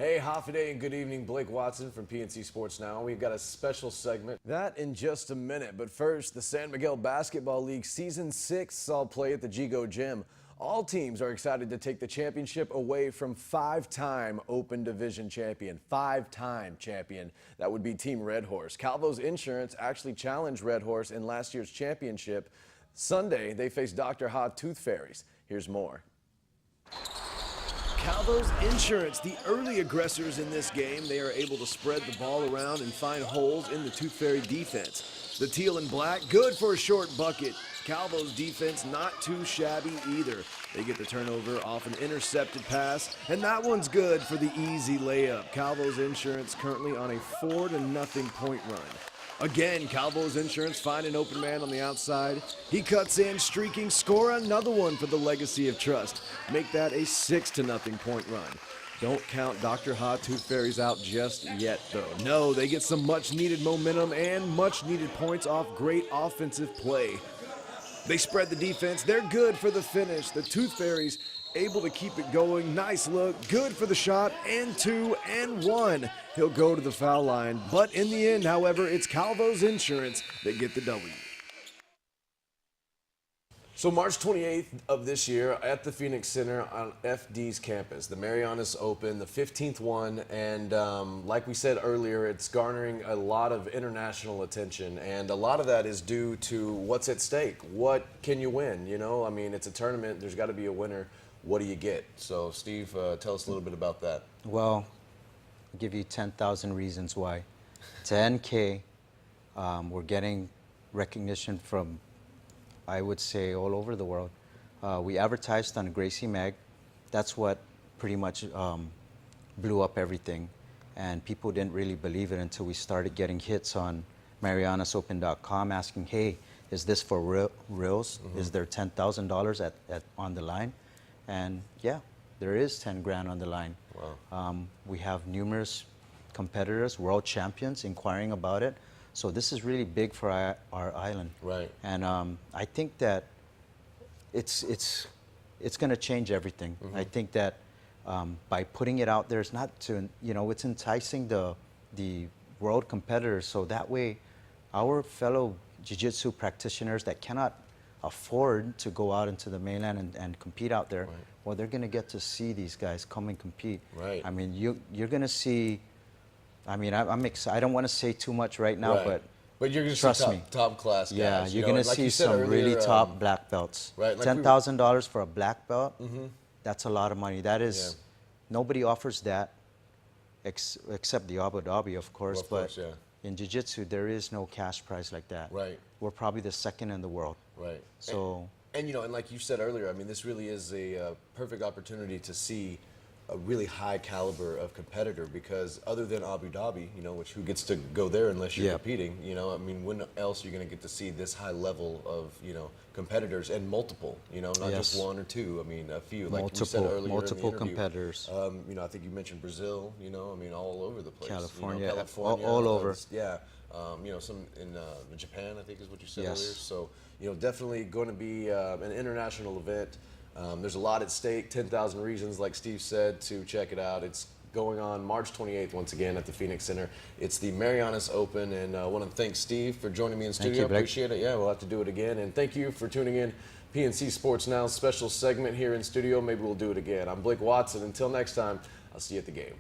Hey, Hoffaday and good evening. Blake Watson from PNC Sports Now. We've got a special segment. That in just a minute. But first, the San Miguel Basketball League Season 6 saw play at the Gigo Gym. All teams are excited to take the championship away from five-time Open Division champion. Five-time champion. That would be Team Red Horse. Calvo's Insurance actually challenged Red Horse in last year's championship. Sunday, they face Dr. Ha Tooth Fairies. Here's more. Calvo's Insurance, the early aggressors in this game. They are able to spread the ball around and find holes in the Tooth Fairy defense. The teal and black, good for a short bucket. Calvo's defense, not too shabby either. They get the turnover off an intercepted pass, and that one's good for the easy layup. Calvo's Insurance currently on a 4-0 point run. Again, Calvo's Insurance find an open man on the outside. He cuts in, streaking, score another one for the Legacy of Trust. Make that a 6-0 point run. Don't count Dr. Ha Tooth Fairies out just yet, though. No, they get some much-needed momentum and much-needed points off great offensive play. They spread the defense. They're good for the finish. The Tooth Fairies able to keep it going. Nice look. Good for the shot. And 2 and 1. He'll go to the foul line. But in the end, however, it's Calvo's Insurance that get the W. So March 28th of this year at the Phoenix Center on FD's campus, the Marianas Open, the 15th one, and like we said earlier, it's garnering a lot of international attention, and a lot of that is due to what's at stake. What can you win? You know, I mean, it's a tournament. There's got to be a winner. What do you get? So, Steve, tell us a little bit about that. Well, I'll give you 10,000 reasons why. 10K, we're getting recognition from, I would say, all over the world. We advertised on Gracie Mag. That's what pretty much blew up everything. And people didn't really believe it until we started getting hits on MarianasOpen.com asking, hey, is this for reals? Mm-hmm. Is there $10,000 on the line? And yeah, there is 10 grand on the line. Wow. We have numerous competitors, world champions, inquiring about it. So this is really big for our island. Right. And I think that it's going to change everything. Mm-hmm. I think that by putting it out there, it's not to, you know, it's enticing the world competitors. So that way, our fellow jiu-jitsu practitioners that cannot afford to go out into the mainland and compete out there, right, well, they're going to get to see these guys come and compete. Right. I mean, you're going to see. I mean, I'm excited. I don't want to say too much right now, right, but you're going to trust see me, top class guys. Yeah, you're going to see some earlier, really top black belts. Right, like $10,000 for a black belt. Mm-hmm. That's a lot of money. That is, nobody offers that, except the Abu Dhabi, of course. Well, of course, in jiu-jitsu, there is no cash prize like that. Right. We're probably the second in the world. Right. So. And you know, and like you said earlier, I mean, this really is a perfect opportunity to see a really high caliber of competitor, because other than Abu Dhabi, you know, which who gets to go there unless you're competing, you know, I mean, when else are you going to get to see this high level of, you know, competitors, and multiple, you know, not just one or two, I mean, a few, like you said earlier multiple in the interview. Competitors. You know, I think you mentioned Brazil, you know, I mean, all over the place. California, you know, California all over. Yeah. You know, some in Japan, I think is what you said earlier. So, you know, definitely going to be an international event. There's a lot at stake, 10,000 reasons, like Steve said, to check it out. It's going on March 28th, once again, at the Phoenix Center. It's the Marianas Open, and I want to thank Steve for joining me in studio. Thank you, appreciate it. Yeah, we'll have to do it again. And thank you for tuning in. PNC Sports Now's special segment here in studio. Maybe we'll do it again. I'm Blake Watson. Until next time, I'll see you at the game.